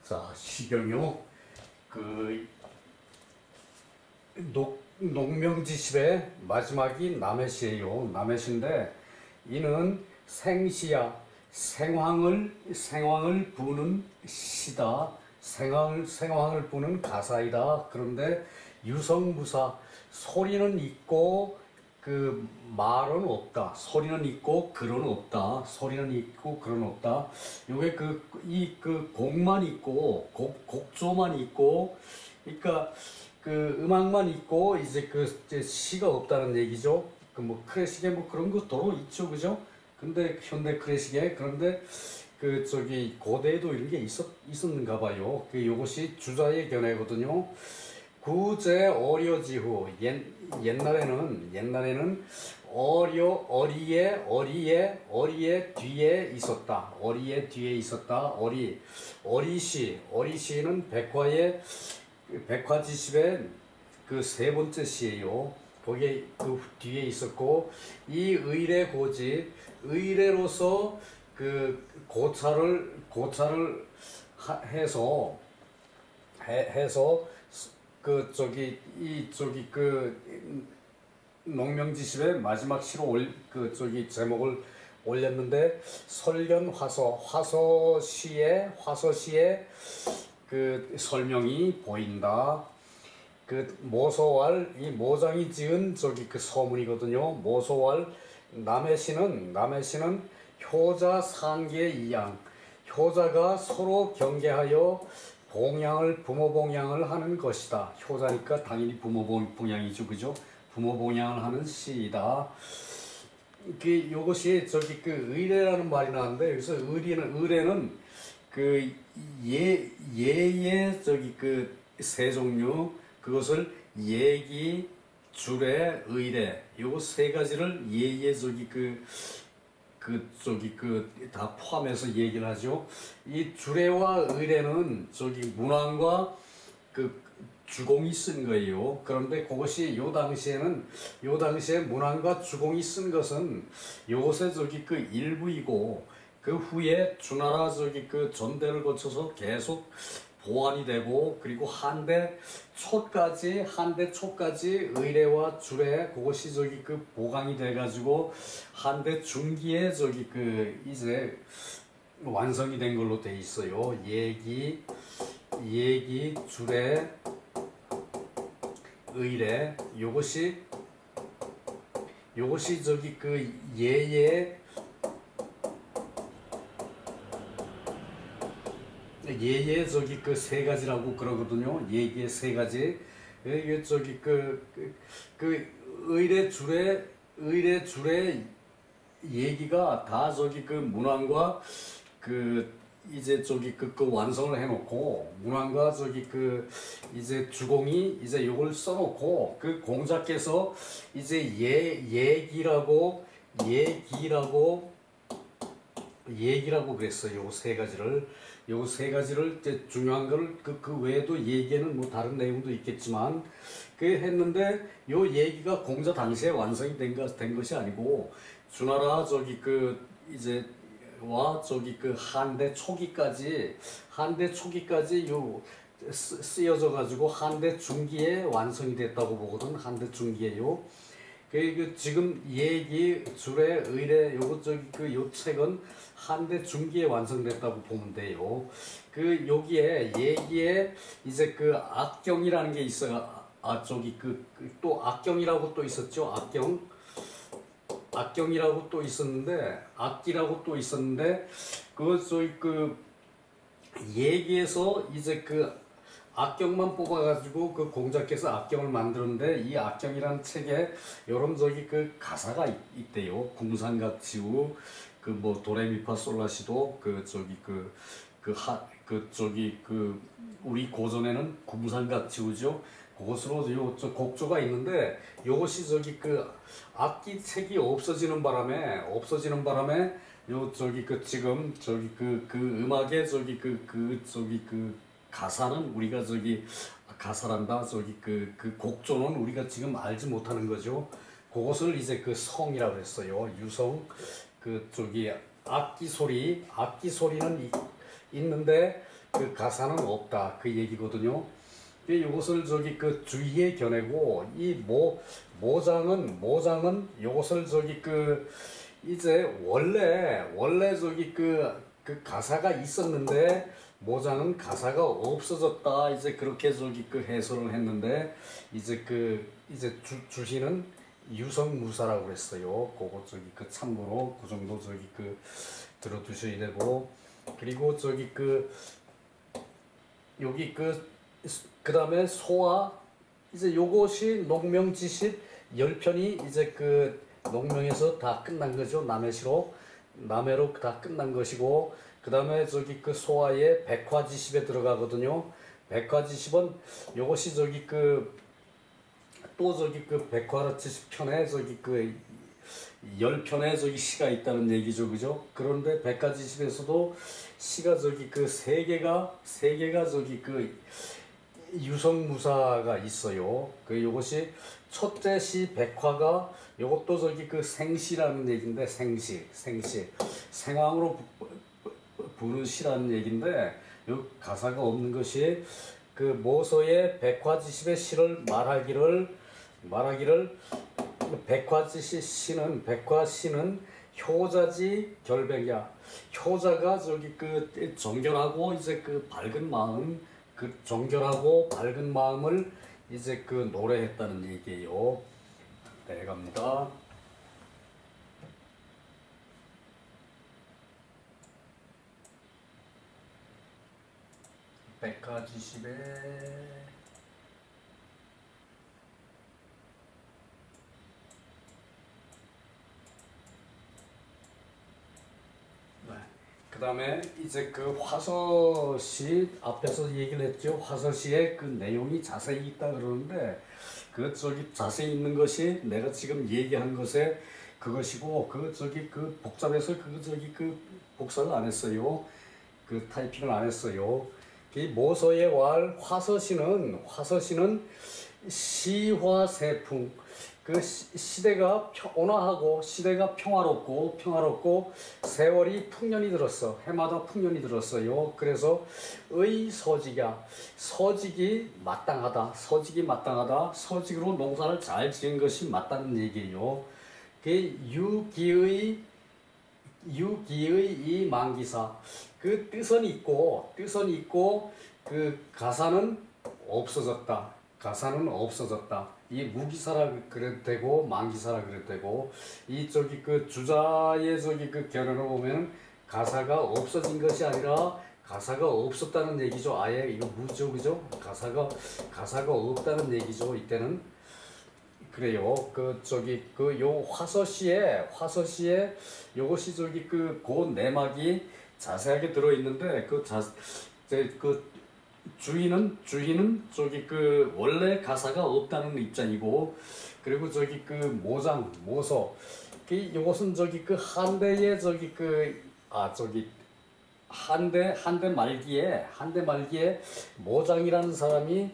자, 시경요. 농명지십의 마지막이 남해시예요. 남해시인데 이는 생시야. 생황을 부는 시다. 생황을 부는 가사이다. 그런데 유성무사, 소리는 있고 그 말은 없다. 소리는 있고 글은 없다. 소리는 있고 글은 없다. 요게 곡만 있고 곡조만 있고, 그러니까 그 음악만 있고 이제 이제 시가 없다는 얘기죠. 그 뭐 클래식에 뭐 그런 거 도로 있죠, 그죠? 근데 현대 클래식에, 그런데 고대에도 이런 게 있었는가 봐요. 요것이 주자의 견해거든요. 구제 어려지후, 옛날에는 어리의 뒤에 있었다. 어리시는 백화지십의 그 세 번째 시예요. 거기에 그 뒤에 있었고, 이 의례로서 그 고찰을 해서 농명지십의 마지막 시로 제목을 올렸는데, 화서시에 그 설명이 보인다. 그 모소왈, 이 모장이 지은 그 서문이거든요. 모소왈, 남해시는 효자 상계 이양, 효자가 서로 경계하여 부모 봉양을 하는 것이다. 효자니까 당연히 부모 봉양이죠, 그죠? 부모 봉양을 하는 시이다. 요것이 의례라는 말이 나왔는데, 여기서 의례는 예의 세 종류, 그것을 예기, 주례, 의례, 요거 세 가지를 예의 다 포함해서 얘기를 하죠. 이 주례와 의례는 문왕과 주공이 쓴 거예요. 그런데 그것이 요 당시에 문왕과 주공이 쓴 것은 요것의 일부이고, 그 후에 주나라 전대를 거쳐서 계속 보완이 되고, 그리고 한대 초까지 의례와 주례, 그것이 보강이 돼가지고 한대 중기에 이제 완성이 된 걸로 돼 있어요. 예기, 주례, 의례, 요것이 예의 세 가지라고 그러거든요. 예기의 세 가지. 이게 의례 주례 얘기가 다 문왕과 이제 완성을 해놓고, 문왕과 이제 주공이 이제 요걸 써놓고, 그 공자께서 이제 얘기라고 그랬어요. 요 세 가지를 중요한 거를 그 외에도 얘기에는 뭐 다른 내용도 있겠지만 했는데, 요 얘기가 공자 당시에 완성이 된 것이 아니고, 주나라 이제 한대 초기까지 요 쓰여져 가지고 한대 중기에 완성이 됐다고 보거든. 한대 중기에요. 지금 예기, 주례, 의례, 요 책은 한대 중기에 완성됐다고 보면 돼요. 여기에 예기에 이제 악경이라는 게 있어요. 또 악경이라고 또 있었죠. 악경이라고 또 있었는데, 악기라고 또 있었는데, 예기에서 이제 악경만 뽑아가지고 공자께서 악경을 만드는데, 이 악경이라는 책에 요런 가사가 있대요. 궁상각지우, 뭐 도레미파솔라시도 우리 고전에는 궁상각지우죠. 그것으로 곡조가 있는데, 요것이 악기 책이 없어지는 바람에 지금 음악의 가사는 우리가 가사란다. 곡조는 우리가 지금 알지 못하는 거죠. 그것을 이제 성이라고 했어요. 유성. 악기 소리는 있는데, 그 가사는 없다 그 얘기거든요. 이것을 저기 그 주의에 겨내고 이 모장은 이것을 저기 그 이제 원래 저기 그 가사가 있었는데 모장은 가사가 없어졌다 이제 그렇게 저기 그 해설을 했는데 이제 주시는 유성무사라고 그랬어요. 그거 저기 그 참고로 그 정도 저기 그 들어두셔야 되고 그리고 저기 그 여기 그 다음에 소화 이제 요것이 농명지식 10편이 이제 그 농명에서 다 끝난 거죠. 남해로 다 끝난 것이고 그 다음에 저기 그 소화의 백화지십에 들어가거든요. 백화지십은 요것이 저기 또 저기 그 백화지십 편에 저기 그 10편의 저기 시가 있다는 얘기죠. 그죠? 그런데 백화지십에서도 시가 저기 그 세 개가 저기 그 유성무사가 있어요. 요것이 첫째 시 백화가 요것도 저기 그 생시라는 얘기인데 생황으로 부는 시라는 얘기인데 요 가사가 없는 것이 그 모서의 백화지십의 시를 말하기를 백화시는 효자지 결백이야. 효자가 저기 그 정결하고 이제 그 밝은 마음 그 정결하고 밝은 마음을 이제 그 노래했다는 얘기예요. 내려갑니다. 백화지십에 그 다음에 이제 그 화서시 앞에서 얘기를 했죠. 화서시에 그 내용이 자세히 있다 그러는데 그 저기 자세히 있는 것이 내가 지금 얘기한 것에 그것이고 그 저기 그 복잡해서 그 저기 그 복사를 안 했어요. 그 타이핑을 안 했어요. 이 모서의 왈 화서시는 시화세풍 그 시대가 온화하고 시대가 평화롭고 세월이 풍년이 들었어. 해마다 풍년이 들었어요. 그래서 서직이 마땅하다. 서직으로 농사를 잘 지은 것이 맞다는 얘기예요. 그 유기의 이 만기사 그 뜻은 있고 그 가사는 없어졌다. 이 무기사라 그래도 되고 만기사라 그래도 되고 이 저기 그 주자의 저기 그 결론을 보면 가사가 없어진 것이 아니라 가사가 없었다는 얘기죠. 아예 이거 무죠, 그죠? 가사가 없다는 얘기죠. 이때는 그래요. 그 저기 그 요 화서시에 요것이 저기 그 내막이 자세하게 들어 있는데 그 주인은 저기 그 원래 가사가 없다는 입장이고 그리고 저기 그 모서 이것은 저기 그 한대의 저기 한대 말기에 모장이라는 사람이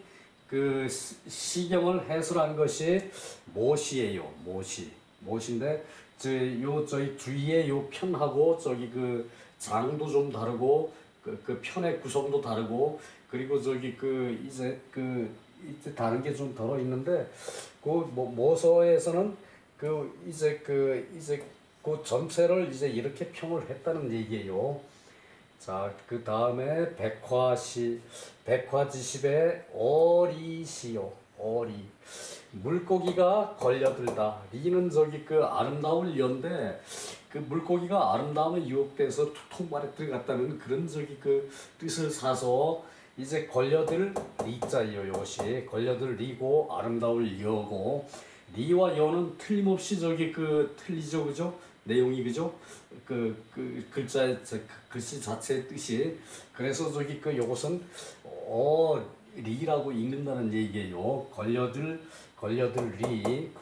그 시경을 해설한 것이 모시예요. 모시인데 저희 주위의 요 편하고 저기 그 장도 좀 다르고 그 편의 구성도 다르고 그리고 저기 이제 다른 게 좀 들어 있는데 모서에서는 이제 전체를 이제 이렇게 평을 했다는 얘기예요. 자, 그 다음에 백화지십의 어리시요. 물고기가 걸려들다. 리는 저기 그 아름다울 연데 그 물고기가 아름다움에 유혹돼서 통발에 들어갔다는 그런 저기 그 뜻을 사서 이제 걸려들 리자예요. 이것이 걸려들 리고 아름다울 여고 리와 여는 틀림없이 저기 틀리죠, 그죠? 내용이 그죠? 글씨 자체의 뜻이 그래서 저기 요것은 리라고 읽는다는 얘기예요. 걸려들 리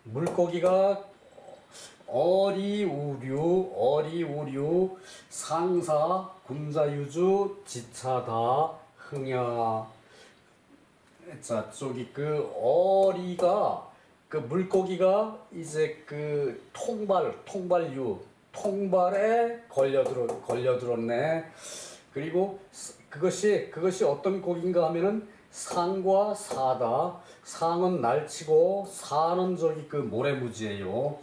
물고기가 어리우류 상사 군자유주 지차다 흥야. 자, 저기 어리가 물고기가 이제 통발에 걸려들었네. 그리고 그것이 어떤 곡인가 하면은 상과 사다. 상은 날치고 사는 저기 그 모래무지예요.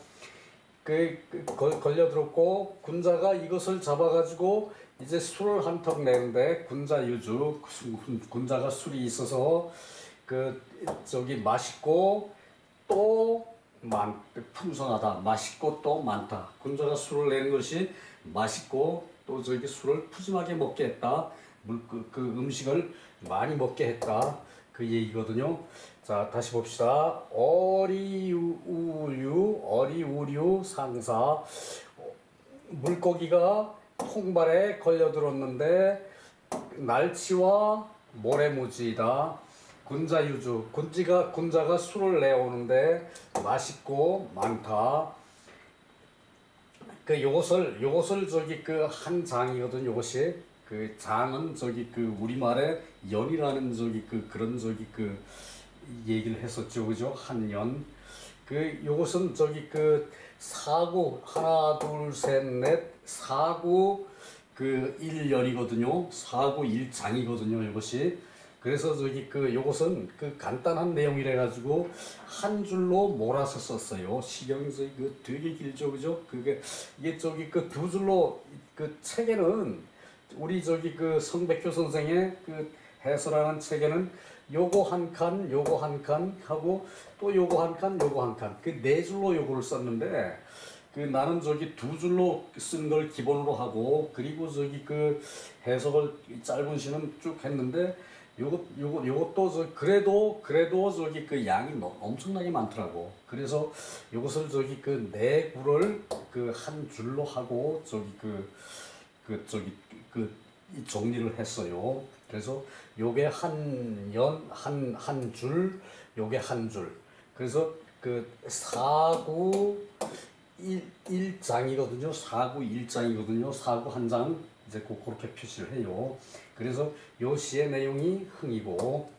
걸려들었고 군자가 이것을 잡아가지고 이제 술을 한턱 내는데 군자유주 군자가 술이 있어서 그 저기 맛있고 또 풍성하다. 맛있고 또 많다. 군자가 술을 내는 것이 맛있고 또 저기 술을 푸짐하게 먹게 했다. 그 음식을 많이 먹게 했다. 그 얘기거든요. 자, 다시 봅시다. 어리우류 상사. 물고기가 통발에 걸려들었는데 날치와 모래무지이다. 군자유주. 군자가 술을 내오는데 맛있고 많다. 요것을 저기 그 한 장이거든. 요것이 그 장은 저기 그 우리말에 연이라는 저기 그런 저기 그 얘기를 했었죠. 그죠? 한연. 요것은 저기 그 사구 하나 둘 셋 넷 사구 그 1년이거든요. 사구 1장이거든요. 이것이. 그래서 저기 요것은 그 간단한 내용이라 가지고 한 줄로 몰아서 썼어요. 시경에서 되게 길죠. 그죠? 이게 저기 두 줄로 책에는 우리 저기 성백효 선생의 해설하는 책에는 요거 한 칸, 요거 한 칸 하고 또 요거 한 칸, 요거 한 칸. 네 줄로 요거를 썼는데 나는 저기 두 줄로 쓴 걸 기본으로 하고 그리고 저기 해석을 짧은 시는 쭉 했는데 요것도 그래도 저기 양이 엄청나게 많더라고. 그래서 요것을 저기 네 구를 한 줄로 하고 저기 이 정리를 했어요. 그래서 요게 한 줄, 요게 한 줄. 그래서 사구 1장이거든요. 사구 1장이거든요. 사구 한 장 이제 그렇게 표시를 해요. 그래서 요 시의 내용이 흥이고,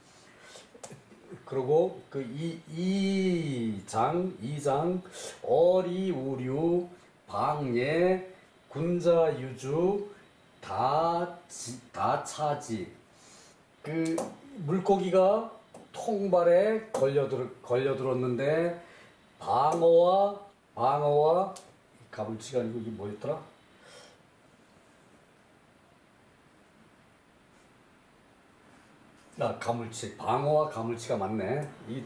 그리고 2장 어리우류 방예 군자유주 다 차지. 물고기가 통발에 걸려들었는데 방어와 가물치가 아니고 이게 뭐였더라? 가물치. 방어와 가물치가 맞네. 이게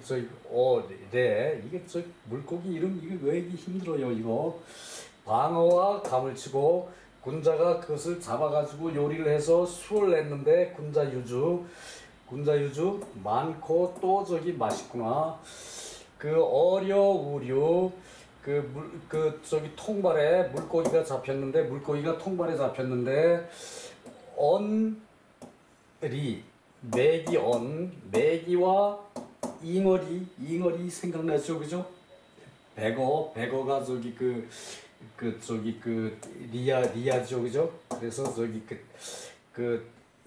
물고기 이름 이게 왜 이렇게 힘들어요 이거. 방어와 가물치고 군자가 그것을 잡아가지고 요리를 해서 술을 냈는데 군자유주 많고 또 저기 맛있구나. 어려우류 저기 통발에 물고기가 잡혔는데 메기와 잉어리 생각나죠, 그죠? 백어가 저기 리아죠, 그죠? 그래서 저기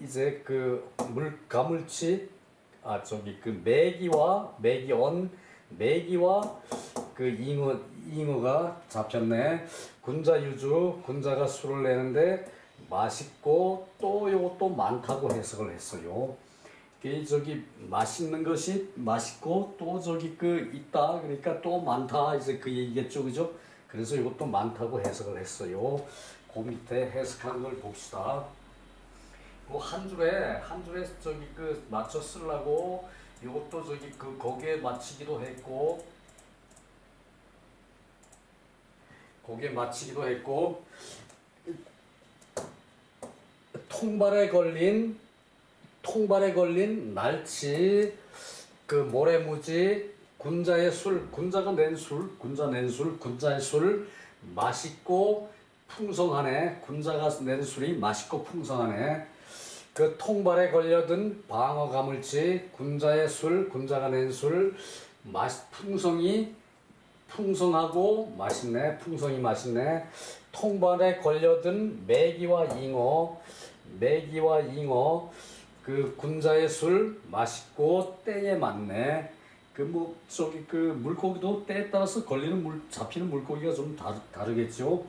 이제 가물치 메기와 잉어가 잡혔네. 군자가 술을 내는데 맛있고 또 요것도 많다고 해석을 했어요. 맛있는 것이 맛있고 또 있다. 그러니까 또 많다. 이제 그 얘기겠죠, 그죠? 그래서 이것도 많다고 해석을 했어요. 그 밑에 해석한 걸 봅시다. 한 줄에 맞춰 쓰려고 이것도 거기에 맞추기도 했고, 통발에 걸린 날치, 모래무지, 군자의 술, 군자의 술, 맛있고 풍성하네. 군자가 낸 술이 맛있고 풍성하네. 통발에 걸려든 방어 가물치, 군자의 술, 군자가 낸 술, 풍성하고 맛있네. 풍성이 맛있네. 통발에 걸려든 메기와 잉어, 군자의 술 맛있고 때에 맞네. 물고기도 때에 따라서 잡히는 물고기가 좀 다르겠죠.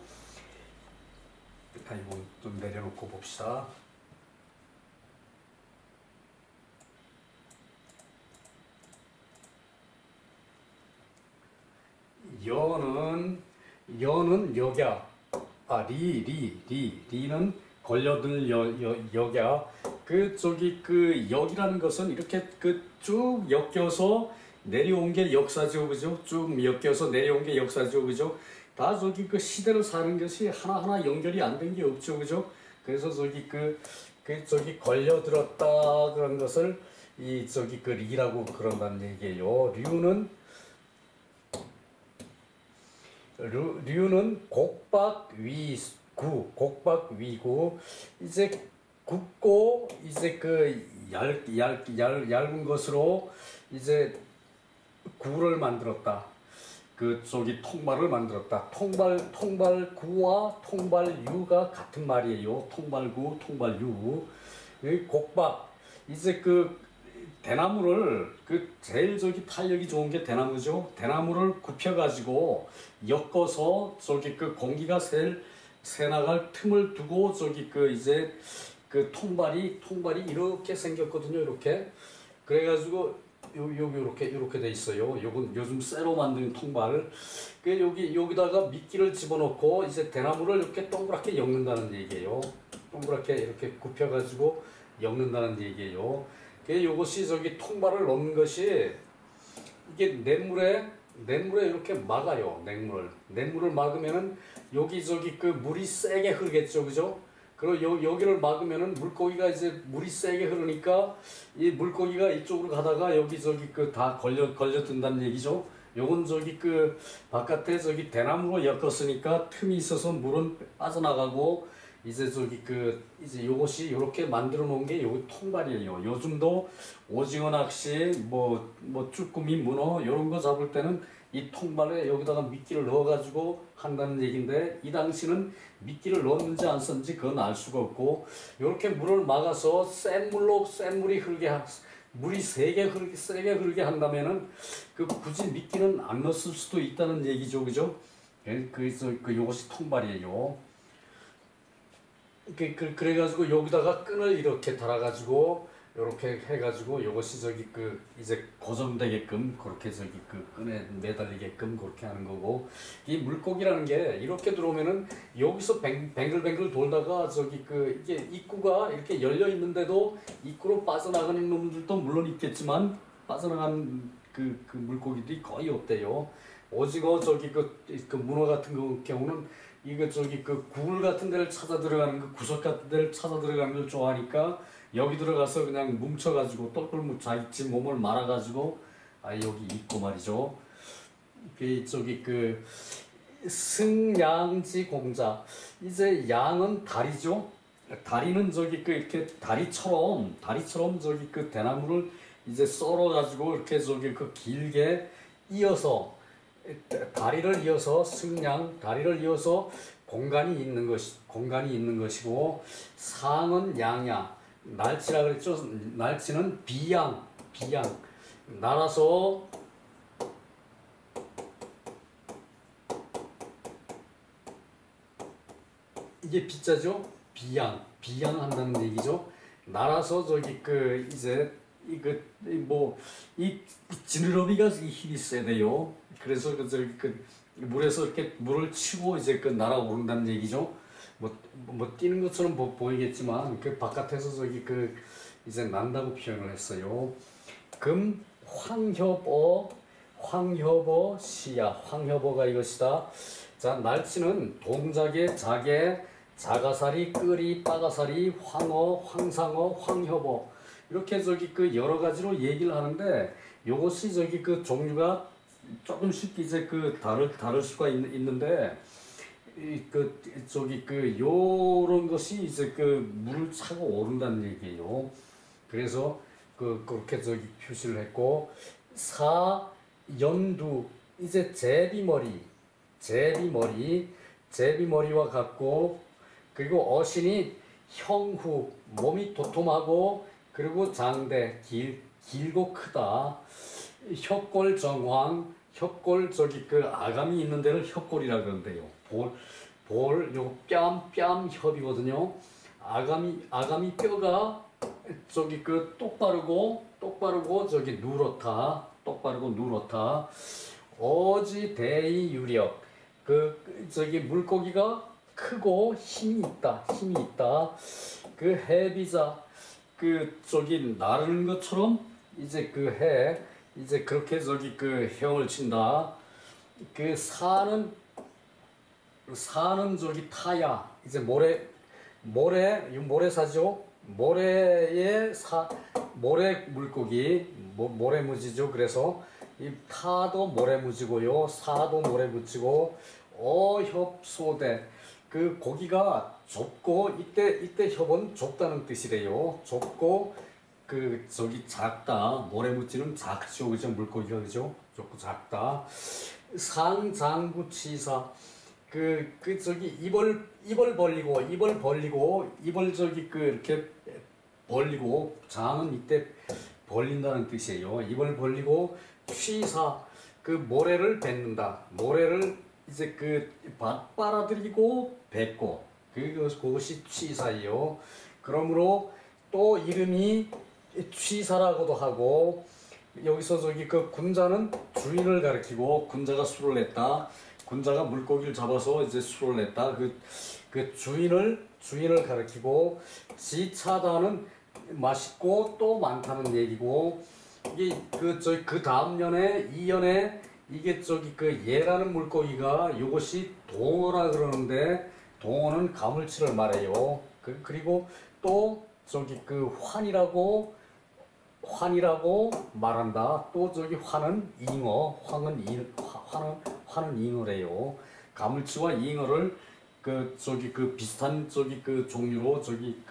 이거 좀 내려놓고 봅시다. 여는 역야. 리는 걸려들 역야. 그 역이라는 것은 이렇게 쭉 엮여서 내려온 게 역사죠, 그죠? 쭉 엮여서 내려온 게 역사죠, 그죠? 다 그 시대를 사는 것이 하나하나 연결이 안 된 게 없죠, 그죠? 그래서 걸려들었다 그런 것을 그 리라고 그런다는 얘기예요. 류는 곡박위구. 이제 굽고 이제 얇은 것으로 이제 구를 만들었다. 통발을 만들었다. 통발구와 통발유가 같은 말이에요. 통발구, 통발유. 곡박. 이제 대나무를 제일 탄력이 좋은 게 대나무죠. 대나무를 굽혀가지고 엮어서 공기가 새나갈 틈을 두고 이제 통발이 이렇게 생겼거든요. 이렇게. 그래가지고 요렇게 돼 있어요. 요건 요즘 쇠로 만든 통발. 여기다가 미끼를 집어넣고 이제 대나무를 이렇게 동그랗게 엮는다는 얘기예요. 동그랗게 이렇게 굽혀가지고 엮는다는 얘기예요. 요것이 통발을 넣는 것이 이게 냇물에 이렇게 막아요. 냇물을 막으면은 여기 물이 세게 흐르겠죠, 그죠? 그리고 여기를 막으면은 물고기가 이제 물이 세게 흐르니까 이 물고기가 이쪽으로 가다가 여기 다 걸려든다는 얘기죠. 요건 바깥에 대나무로 엮었으니까 틈이 있어서 물은 빠져나가고 이제 이제 요것이 요렇게 만들어 놓은 게 요거 통발이에요. 요즘도 오징어 낚시 뭐 쭈꾸미 문어 요런 거 잡을 때는 이 통발에 여기다가 미끼를 넣어가지고 한다는 얘기인데, 이 당시는 미끼를 넣었는지 안 썼는지 그건 알 수가 없고, 이렇게 물을 막아서 센 물이 물이 세게 흐르게 한다면은 굳이 미끼는 안 넣었을 수도 있다는 얘기죠, 그죠? 요것이 통발이에요. 그래가지고 여기다가 끈을 이렇게 달아가지고 이렇게 해가지고 요것이 이제 고정되게끔 그렇게 끈에 매달리게끔 그렇게 하는 거고, 이 물고기라는 게 이렇게 들어오면은 여기서 뱅글뱅글 돌다가 이게 입구가 이렇게 열려 있는데도 입구로 빠져나가는 놈들도 물론 있겠지만 빠져나가는 그 물고기들이 거의 없대요. 오징어 문어 같은 경우는 이거 굴 같은 데를 찾아 들어가는 구석 같은 데를 찾아 들어가는 걸 좋아하니까 여기 들어가서 그냥 뭉쳐가지고 똘똘 자기 몸을 말아가지고 여기 있고 말이죠. 승양지 공자. 이제 양은 다리죠. 다리는 이렇게 다리처럼 대나무를 이제 썰어가지고 이렇게 길게 이어서 다리를 이어서 다리를 이어서 공간이 있는 것이고, 상은 양야. 날치라 그랬죠. 날치는 비양 날아서 이게 비자죠. 비양 한다는 얘기죠. 날아서 이제 이 지느러미가 힘이 세대요. 그래서 물에서 이렇게 물을 치고 이제 날아오른다는 얘기죠. 뛰는 것처럼 보이겠지만 바깥에서 이제 난다고 표현을 했어요. 금 황협어 시야. 황협어가 이것이다. 자, 날치는 동작에 자개, 자가사리, 끄리, 빠가사리, 황어, 황상어, 황협어 이렇게 여러 가지로 얘기를 하는데, 요것이 종류가 조금씩 이제 다를 수가 있는데, 요런 것이 이제 물을 차고 오른다는 얘기예요. 그래서 그렇게 표시를 했고, 연두. 이제 제비머리와 같고, 그리고 어신이 형후. 몸이 도톰하고, 그리고 장대, 길고 크다. 혁골정황. 혁골 아감이 있는 데를 혁골이라 그러는데요. 요 뺨 협이거든요. 아감이 뼈가 똑바르고 누렇다. 오지 대이 유력. 저기 물고기가 크고 힘이 있다. 그 해비자, 저기 나르는 것처럼 이제 이제 그렇게 저기 헤엄을 친다. 사는 저기 타야, 이제 모래사죠. 모래 물고기, 모래무지죠. 그래서 이 타도 모래무지고요, 사도 모래무지고, 어협소대. 고기가 좁고, 이때 협은 좁다는 뜻이래요. 좁고, 저기 작다. 모래무지는 작죠, 그죠? 물고기가, 그죠? 좁고 작다. 상장구치사. 저기 입을 벌리고, 입을 저기 이렇게 벌리고, 장은 이때 벌린다는 뜻이에요. 입을 벌리고, 취사, 모래를 뱉는다. 모래를 이제 빨아들이고 뱉고, 그것이 취사예요. 그러므로 또 이름이 취사라고도 하고, 여기서 저기 군자는 주인을 가리키고, 군자가 술을 냈다. 군자가 물고기를 잡아서 이제 술을 냈다. 주인을 가리키고, 지차다는 맛있고 또 많다는 얘기고, 이게 그 다음 년에 이 년에 이게 저기 얘라는 물고기가 이것이 동어라 그러는데, 동어는 가물치를 말해요. 그리고 또 저기 환이라고 말한다. 또 저기 환은 잉어, 환은 잉어래요. 가물치와 잉어를 저기 비슷한 저기 종류로 저기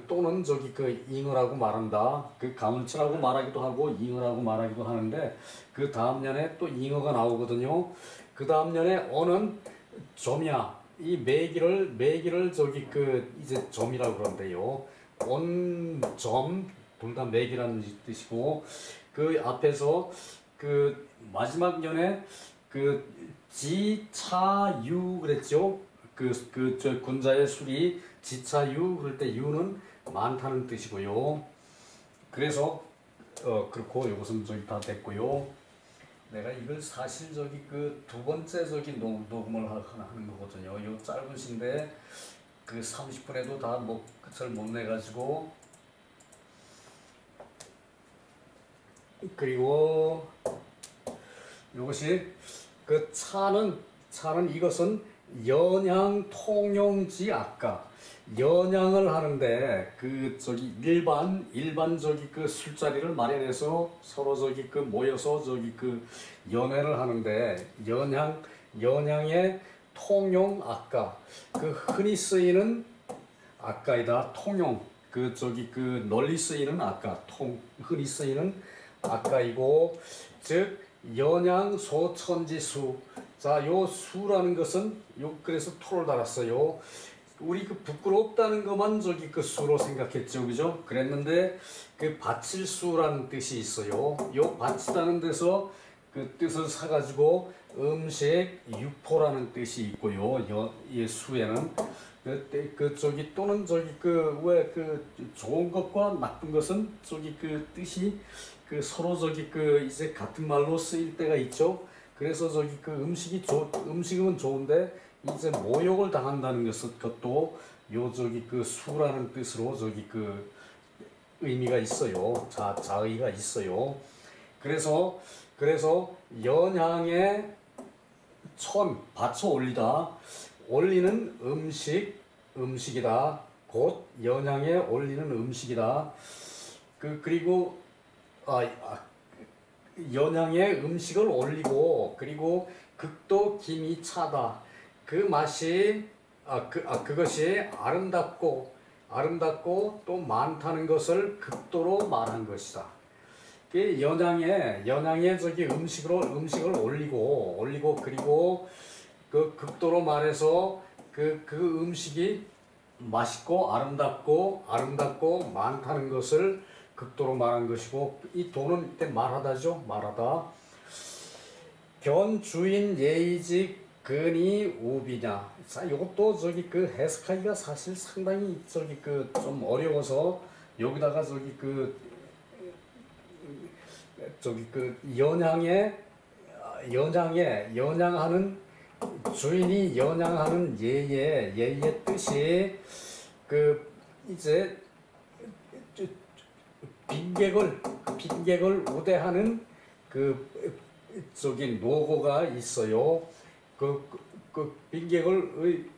또는 저기 잉어라고 말한다. 가물치라고 말하기도 하고 잉어라고 말하기도 하는데, 그 다음 년에 또 잉어가 나오거든요. 그 다음 년에 어는 점이야. 이 매기를 저기 이제 점이라고 그러는데요. 온, 점, 둘 다 매기라는 뜻이고, 앞에서 마지막 년에 지차유 그랬죠. 저 군자의 술이 지차유 그럴 때 유는 많다는 뜻이고요. 그래서 그렇고, 이것은 저기 다 됐고요. 내가 이걸 사실 저기 두 번째 저기 녹음을 하는 거거든요. 요 짧은 시인데 30분에도 다 끝을 못 내가지고. 그리고 이것이 차는 이것은 연양 통용지 아까 연양을 하는데, 저기 일반 저기 술자리를 마련해서 서로 저기 모여서 저기 연회를 하는데, 연양의 통용 아까, 흔히 쓰이는 아까이다. 통용, 저기 널리 쓰이는 아까, 흔히 쓰이는 아까이고, 즉 연양 소천지수. 자, 요 수라는 것은 그래서 토를 달았어요. 우리 부끄럽다는 것만 저기 수로 생각했죠, 그죠? 그랬는데 바칠 수라는 뜻이 있어요. 요 바치다는 데서 뜻을 사가지고 음식 유포라는 뜻이 있고요. 이 수에는 저기 또는 저기 왜 좋은 것과 나쁜 것은 저기 뜻이 서로 저기 이제 같은 말로 쓰일 때가 있죠. 그래서 저기 음식은 좋은데 이제 모욕을 당한다는 것도 요 저기 수라는 뜻으로 저기 의미가 있어요. 자의가 있어요. 그래서 연향에 받쳐 올리다. 올리는 음식이다. 곧 연향에 올리는 음식이다. 그리고 연향에 음식을 올리고, 그리고 극도 김이 차다. 맛이 그것이 아름답고 또 많다는 것을 극도로 말한 것이다. 연향에 저기 음식을 올리고 그리고 극도로 말해서 음식이 맛있고 아름답고 많다는 것을 극도로 말한 것이고, 이 도는 이때 말하다죠. 말하다. 견 주인 예의직 근이 우비냐. 자, 이것도 저기 해석하기가 사실 상당히 저기 좀 어려워서, 여기다가 저기 연향에 연양하는 주인이 연양하는 예의 뜻이 그 이제 빈객을 우대하는 그 저기 노고가 있어요. 그 빈객을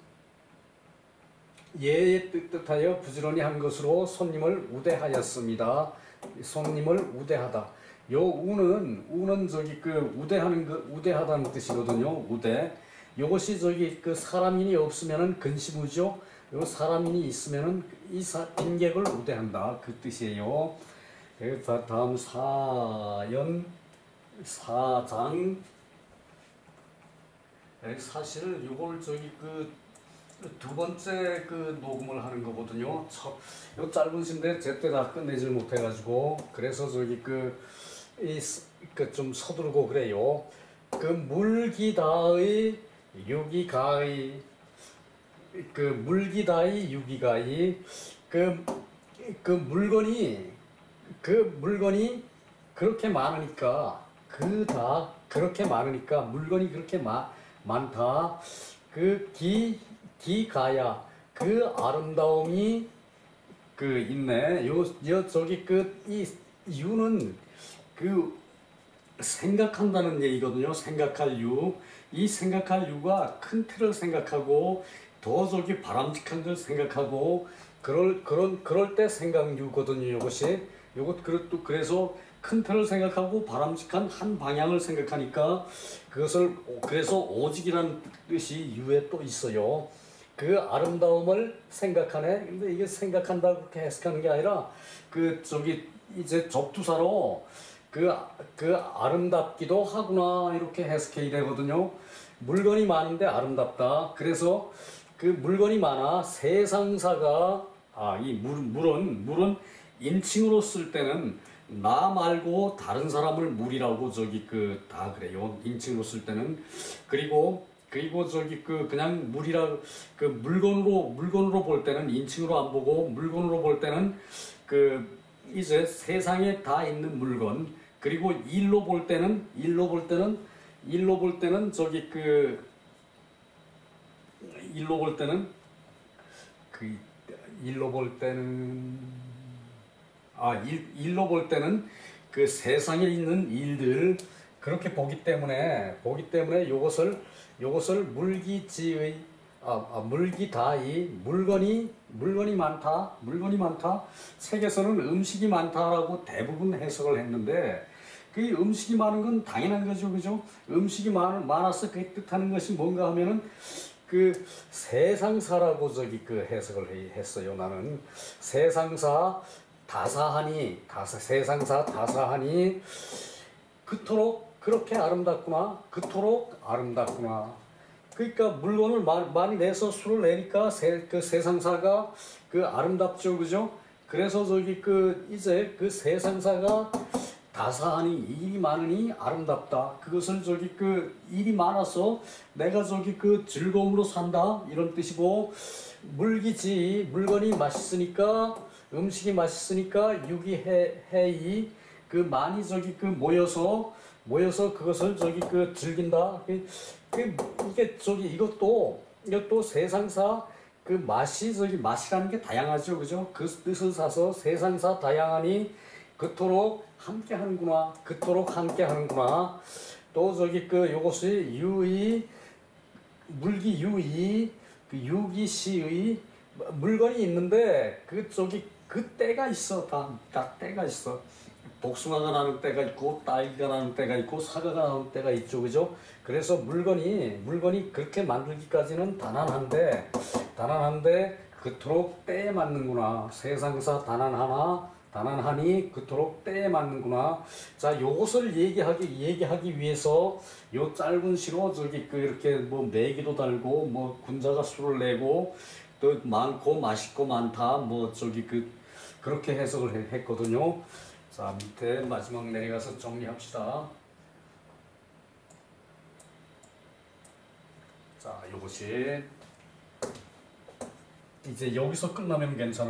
예의 뜻하여 부지런히 한 것으로 손님을 우대하였습니다. 손님을 우대하다. 요 우는 저기 그 우대하다는 뜻이거든요. 우대. 요것이 저기 그 사람인이 없으면은 근시무죠. 요 사람인이 있으면은 빈객을 우대한다. 그 뜻이에요. 다음 사장. 사실 요걸 저기 그 두 번째 그 녹음을 하는 거거든요. 요 짧은 시인데 제때 다 끝내질 못해가지고 그래서 저기 좀 서두르고 그래요. 그 물기다의 유기가의 물기다의 유기가의 그 물건이 그렇게 많으니까 그렇게 많으니까 물건이 그렇게 많다. 그 기가야 그 아름다움이 그 있네. 저기 이 유는 그 생각한다는 얘기거든요. 생각할 유. 이 생각할 유가 큰 틀을 생각하고 더 저기 바람직한 걸 생각하고 그럴 때 생각유거든요. 그래서 큰 틀을 생각하고 바람직한 한 방향을 생각하니까 그래서 오직이라는 뜻이 유에 또 있어요. 그 아름다움을 생각하네. 근데 이게 생각한다고 그렇게 해석하는 게 아니라 이제 접두사로 그 아름답기도 하구나 이렇게 해석해야 되거든요. 물건이 많은데 아름답다. 그래서 그 물건이 많아 세상사가 이 물은 인칭으로 쓸 때는 나 말고 다른 사람을 물이라고 다 그래요. 인칭으로 쓸 때는 그리고 그냥 물이라 물건으로 볼 때는 인칭으로 안 보고 물건으로 볼 때는 이제 세상에 다 있는 물건 그리고 일로 볼 때는 그 세상에 있는 일들 그렇게 보기 때문에 요것을 물기다이 물건이 많다. 책에서는 음식이 많다라고 대부분 해석을 했는데 그 음식이 많은 건 당연한 거죠, 그죠? 음식이 많아서 그 뜻하는 것이 뭔가 하면은 그 세상사라고 해석을 했어요. 나는 세상사 다사하니 그토록 그렇게 아름답구나. 그러니까 물건을 많이 내서 술을 내니까 그 세상사가 아름답죠, 그죠? 그래서 이제 그 세상사가 다사하니 일이 많으니 아름답다. 그것을 일이 많아서 내가 즐거움으로 산다 이런 뜻이고 물건이 맛있으니까 음식이 맛있으니까 유기해이 많이 모여서 그것을 즐긴다. 이것도 세상사 맛이라는 게 다양하죠, 그죠? 그 뜻을 사서 세상사 다양하니 그토록 함께 하는구나. 또 요것이 물기 유의 유기시의 물건이 있는데 그 때가 있어. 다 때가 있어. 복숭아가 나는 때가 있고 딸기가 나는 때가 있고 사과가 나는 때가 있죠, 그죠? 그래서 물건이 그렇게 만들기까지는 단안한데 그토록 때에 맞는구나. 세상사 단안하니 그토록 때에 맞는구나. 자, 요것을 얘기하기 위해서 요 짧은 시로 이렇게 매기도 달고 군자가 술을 내고 또 많고 맛있고 많다 그렇게 해석을 했거든요. 자, 밑에 마지막 내려가서 정리합시다. 자, 요것이 이제 여기서 끝나면 괜찮아.